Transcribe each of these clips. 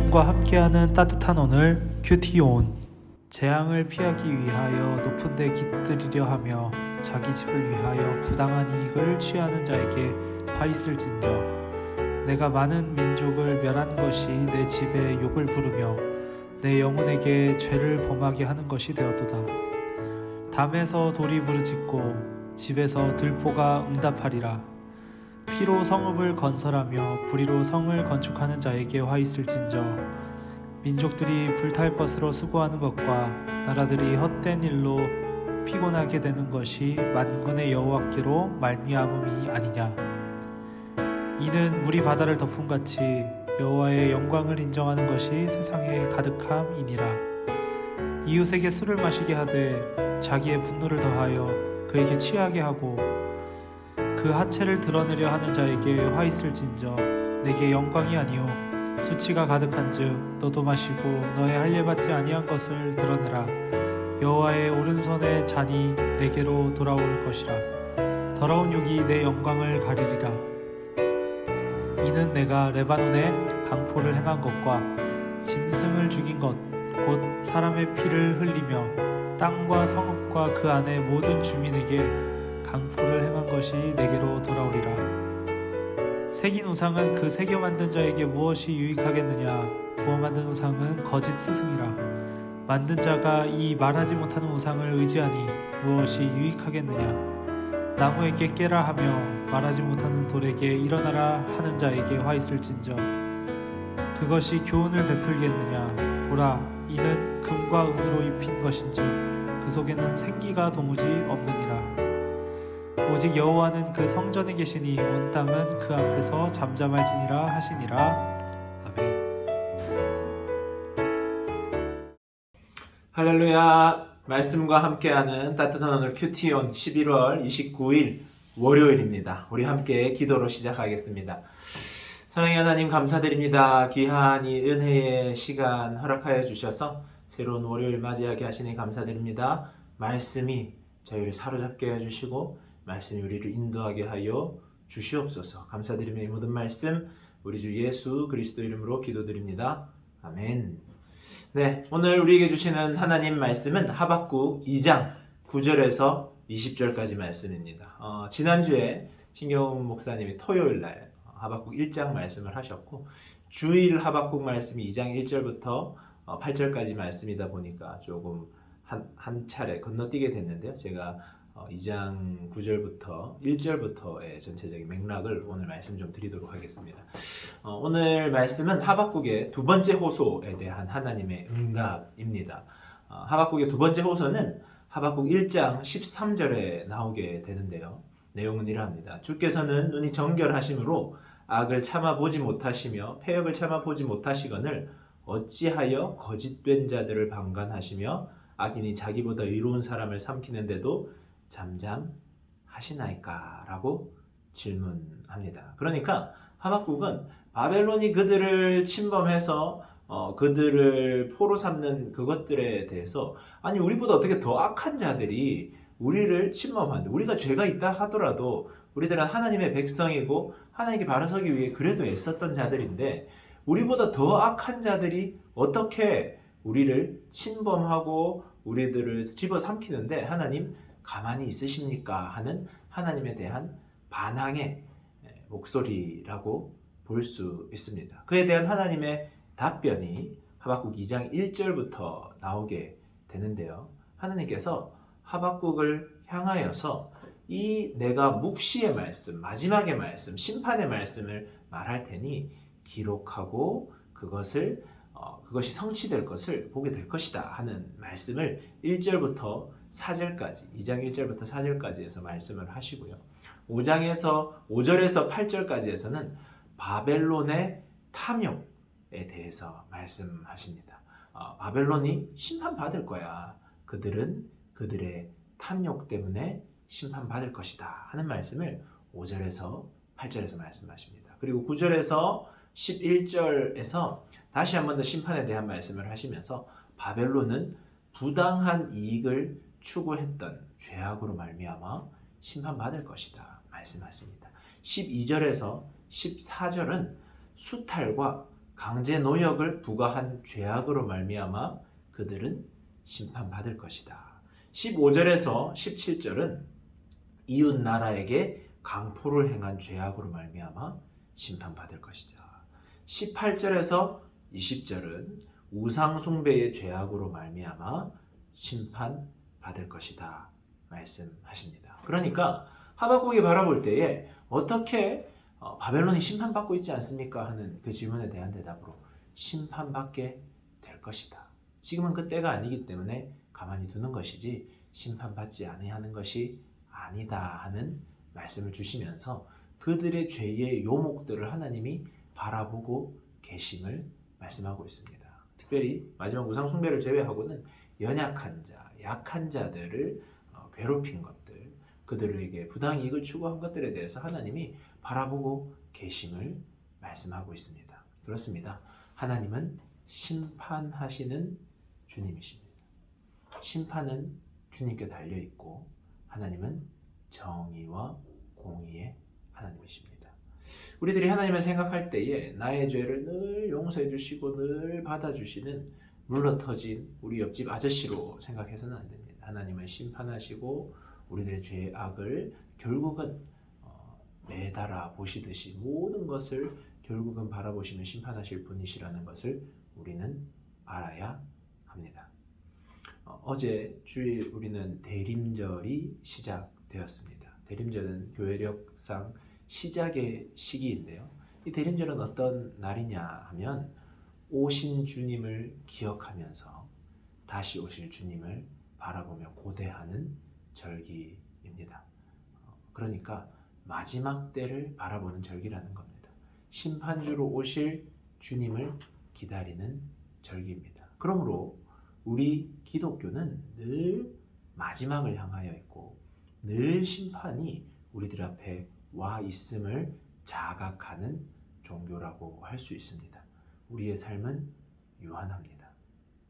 말씀과 함께하는 따뜻한 오늘 큐티온. 재앙을 피하기 위하여 높은 데 깃들이려 하며 자기 집을 위하여 부당한 이익을 취하는 자에게 화 있을진저. 내가 많은 민족을 멸한 것이 내 집에 욕을 부르며 내 영혼에게 죄를 범하게 하는 것이 되었도다. 담에서 돌이 부르짖고 집에서 들보가 응답하리라. 피로 성읍을 건설하며 불의로 성을 건축하는 자에게 화 있을진저. 민족들이 불탈 것으로 수고하는 것과 나라들이 헛된 일로 피곤하게 되는 것이 만군의 여호와께로 말미암음이 아니냐. 이는 물이 바다를 덮음같이 여호와의 영광을 인정하는 것이 세상에 가득함이니라. 이웃에게 술을 마시게 하되 자기의 분노를 더하여 그에게 취하게 하고 그 하체를 드러내려 하는 자에게 화 있을진저. 내게 영광이 아니요 수치가 가득한즉 너도 마시고 너의 할례받지 아니한 것을 드러내라. 여호와의 오른손의 잔이 내게로 돌아올 것이라. 더러운 욕이 내 영광을 가리리라. 이는 내가 레바논에 강포를 행한 것과 짐승을 죽인 것 곧 사람의 피를 흘리며 땅과 성읍과 그 안의 모든 주민에게 강포를 행한 것이 내게로 돌아오리라. 새긴 우상은 그 새겨 만든 자에게 무엇이 유익하겠느냐. 부어 만든 우상은 거짓 스승이라. 만든 자가 이 말하지 못하는 우상을 의지하니 무엇이 유익하겠느냐. 나무에게 깨라 하며 말하지 못하는 돌에게 일어나라 하는 자에게 화 있을진저. 그것이 교훈을 베풀겠느냐. 보라, 이는 금과 은으로 입힌 것인즉 그 속에는 생기가 도무지 없느니라. 오직 여호와는 그 성전에 계시니 온 땅은 그 앞에서 잠잠할지니라 하시니라. 아멘. 할렐루야. 말씀과 함께하는 따뜻한 오늘 큐티온 11월 29일 월요일입니다. 우리 함께 기도로 시작하겠습니다. 사랑의 하나님 감사드립니다. 귀한 이 은혜의 시간 허락하여 주셔서 새로운 월요일 맞이하게 하시니 감사드립니다. 말씀이 저희를 사로잡게 해주시고 말씀이 우리를 인도하게 하여 주시옵소서. 감사드리며 이 모든 말씀 우리 주 예수 그리스도 이름으로 기도드립니다. 아멘. 네, 오늘 우리에게 주시는 하나님 말씀은 하박국 2장 9절에서 20절까지 말씀입니다. 지난주에 신경훈 목사님이 토요일날 하박국 1장 말씀을 하셨고 주일 하박국 말씀이 2장 1절부터 8절까지 말씀이다 보니까 조금 한 차례 건너뛰게 됐는데요. 제가 2장 9절부터 1절부터의 전체적인 맥락을 오늘 말씀 좀 드리도록 하겠습니다. 오늘 말씀은 하박국의 두 번째 호소에 대한 하나님의 응답입니다. 하박국의 두 번째 호소는 하박국 1장 13절에 나오게 되는데요. 내용은 이러합니다. 주께서는 눈이 정결하심으로 악을 참아보지 못하시며 패역을 참아보지 못하시거늘 어찌하여 거짓된 자들을 방관하시며 악인이 자기보다 의로운 사람을 삼키는데도 잠잠하시나이까? 라고 질문합니다. 그러니까 하박국은 바벨론이 그들을 침범해서 그들을 포로 삼는 그것들에 대해서 아니 우리보다 어떻게 더 악한 자들이 우리를 침범하는데 우리가 죄가 있다 하더라도 우리들은 하나님의 백성이고 하나님께 바로 서기 위해 그래도 애썼던 자들인데 우리보다 더 악한 자들이 어떻게 우리를 침범하고 우리들을 집어삼키는데 하나님 가만히 있으십니까? 하는 하나님에 대한 반항의 목소리라고 볼 수 있습니다. 그에 대한 하나님의 답변이 하박국 2장 1절부터 나오게 되는데요. 하나님께서 하박국을 향하여서 이 내가 묵시의 말씀, 마지막의 말씀, 심판의 말씀을 말할 테니 기록하고 그것이 성취될 것을 보게 될 것이다 하는 말씀을 1절부터 4절까지 2장 1절부터 4절까지 해서 말씀을 하시고요. 5절에서 8절까지에서는 바벨론의 탐욕에 대해서 말씀하십니다. 바벨론이 심판받을 거야. 그들은 그들의 탐욕 때문에 심판받을 것이다 하는 말씀을 5절에서 8절에서 말씀하십니다. 그리고 9절에서 11절에서 다시 한 번 더 심판에 대한 말씀을 하시면서 바벨론은 부당한 이익을 추구했던 죄악으로 말미암아 심판받을 것이다 말씀하십니다. 12절에서 14절은 수탈과 강제 노역을 부과한 죄악으로 말미암아 그들은 심판받을 것이다. 15절에서 17절은 이웃 나라에게 강포를 행한 죄악으로 말미암아 심판받을 것이다. 18절에서 20절은 우상 숭배의 죄악으로 말미암아 심판받을 것이다 말씀하십니다. 그러니까 하박국이 바라볼 때에 어떻게 바벨론이 심판받고 있지 않습니까? 하는 그 질문에 대한 대답으로 심판받게 될 것이다. 지금은 그 때가 아니기 때문에 가만히 두는 것이지 심판받지 아니하는 것이 아니다 하는 말씀을 주시면서 그들의 죄의 요목들을 하나님이 바라보고 계심을 말씀하고 있습니다. 특별히 마지막 우상 숭배를 제외하고는 연약한 자, 약한 자들을 괴롭힌 것들, 그들에게 부당이익을 추구한 것들에 대해서 하나님이 바라보고 계심을 말씀하고 있습니다. 그렇습니다. 하나님은 심판하시는 주님이십니다. 심판은 주님께 달려있고 하나님은 정의와 공의의 하나님이십니다. 우리들이 하나님을 생각할 때에 나의 죄를 늘 용서해 주시고 늘 받아주시는 물러터진 우리 옆집 아저씨로 생각해서는 안 됩니다. 하나님은 심판하시고 우리들의 죄의 악을 결국은 매달아 보시듯이 모든 것을 결국은 바라보시며 심판하실 분이시라는 것을 우리는 알아야 합니다. 어제 주일 우리는 대림절이 시작되었습니다. 대림절은 교회력상 시작의 시기인데요. 이 대림절은 어떤 날이냐 하면 오신 주님을 기억하면서 다시 오실 주님을 바라보며 고대하는 절기입니다. 그러니까 마지막 때를 바라보는 절기라는 겁니다. 심판주로 오실 주님을 기다리는 절기입니다. 그러므로 우리 기독교는 늘 마지막을 향하여 있고 늘 심판이 우리들 앞에 와 있음을 자각하는 종교라고 할 수 있습니다. 우리의 삶은 유한합니다.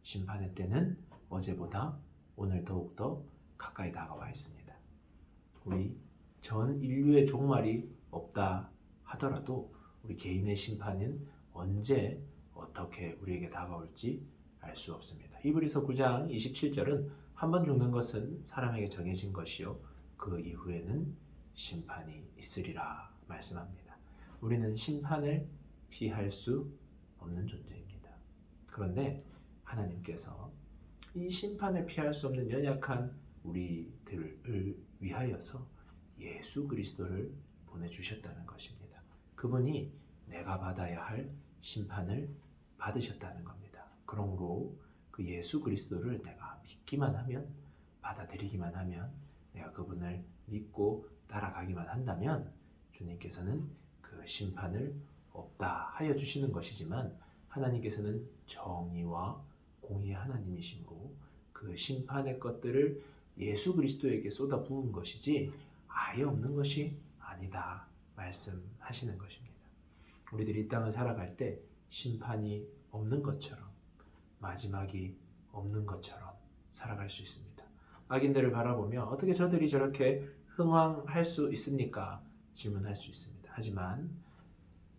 심판의 때는 어제보다 오늘 더욱더 가까이 다가와 있습니다. 우리 전 인류의 종말이 없다 하더라도 우리 개인의 심판은 언제 어떻게 우리에게 다가올지 알 수 없습니다. 히브리서 9장 27절은 한 번 죽는 것은 사람에게 정해진 것이요 그 이후에는 심판이 있으리라 말씀합니다. 우리는 심판을 피할 수 없는 존재입니다. 그런데 하나님께서 이 심판을 피할 수 없는 연약한 우리들을 위하여서 예수 그리스도를 보내주셨다는 것입니다. 그분이 내가 받아야 할 심판을 받으셨다는 겁니다. 그러므로 그 예수 그리스도를 내가 믿기만 하면, 받아들이기만 하면, 내가 그분을 믿고 따라가기만 한다면 주님께서는 그 심판을 없다 하여 주시는 것이지만 하나님께서는 정의와 공의의 하나님이시므로 그 심판의 것들을 예수 그리스도에게 쏟아 부은 것이지 아예 없는 것이 아니다 말씀하시는 것입니다. 우리들이 이 땅을 살아갈 때 심판이 없는 것처럼 마지막이 없는 것처럼 살아갈 수 있습니다. 악인들을 바라보며 어떻게 저들이 저렇게 흥황할 수 있습니까? 질문할 수 있습니다. 하지만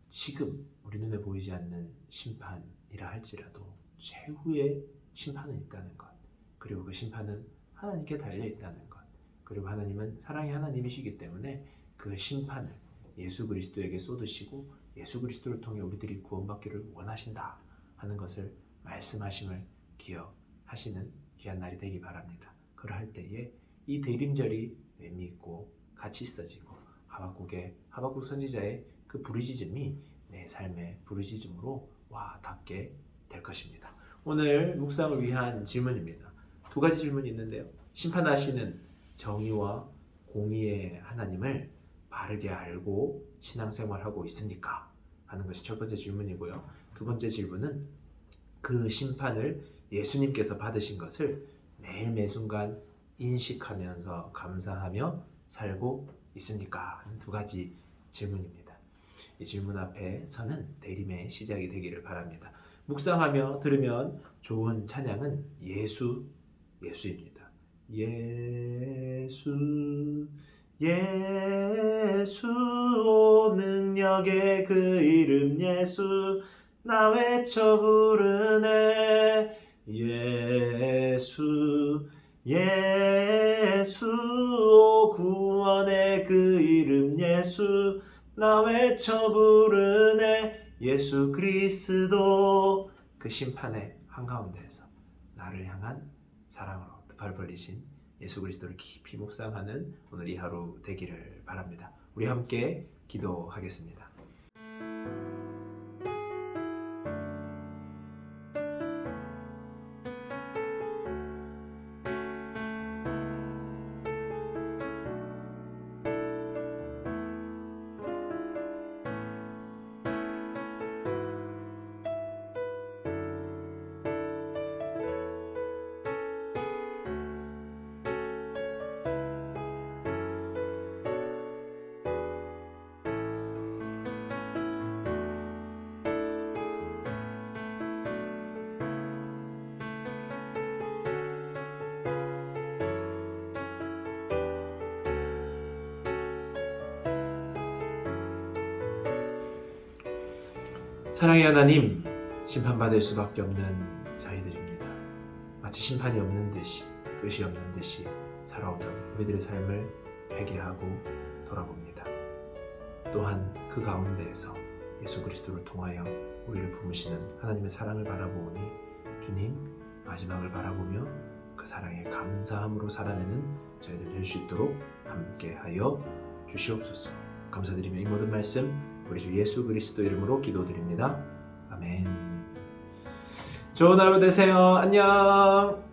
지금 우리 눈에 보이지 않는 심판이라 할지라도 최후의 심판은 있다는 것, 그리고 그 심판은 하나님께 달려있다는 것, 그리고 하나님은 사랑의 하나님이시기 때문에 그 심판을 예수 그리스도에게 쏟으시고 예수 그리스도를 통해 우리들이 구원받기를 원하신다 하는 것을 말씀하심을 기억하시는 귀한 날이 되기 바랍니다. 그러할 때에 이 대림절이 의미 있고 가치 있어지고 하박국 선지자의 그 부르짖음이 내 삶의 부르짖음으로 와 닿게 될 것입니다. 오늘 묵상을 위한 질문입니다. 두 가지 질문이 있는데요. 심판하시는 정의와 공의의 하나님을 바르게 알고 신앙생활하고 있습니까? 하는 것이 첫 번째 질문이고요. 두 번째 질문은 그 심판을 예수님께서 받으신 것을 매일 매순간 인식하면서 감사하며 살고 있습니까? 하는 두 가지 질문입니다. 이 질문 앞에서는 대림의 시작이 되기를 바랍니다. 묵상하며 들으면 좋은 찬양은 예수입니다. 예수 능력의 그 이름 예수 나 외쳐 부르네. 예수 예수 오 구원의 그 이름 예수 나 외쳐 부르네. 예수 그리스도 그 심판의 한가운데에서 나를 향한 사랑으로 두 팔 벌리신 예수 그리스도를 깊이 묵상하는 오늘 이 하루 되기를 바랍니다. 우리 함께 기도하겠습니다. 사랑의 하나님, 심판받을 수밖에 없는 저희들입니다. 마치 심판이 없는 듯이, 끝이 없는 듯이 살아오던 우리들의 삶을 회개하고 돌아봅니다. 또한 그 가운데에서 예수 그리스도를 통하여 우리를 부으시는 하나님의 사랑을 바라보니 주님, 마지막을 바라보며 그 사랑에 감사함으로 살아내는 저희들 될 수 있도록 함께하여 주시옵소서. 감사드리며 이 모든 말씀 우리 주 예수 그리스도 이름으로 기도드립니다. 아멘. 좋은 하루 되세요. 안녕.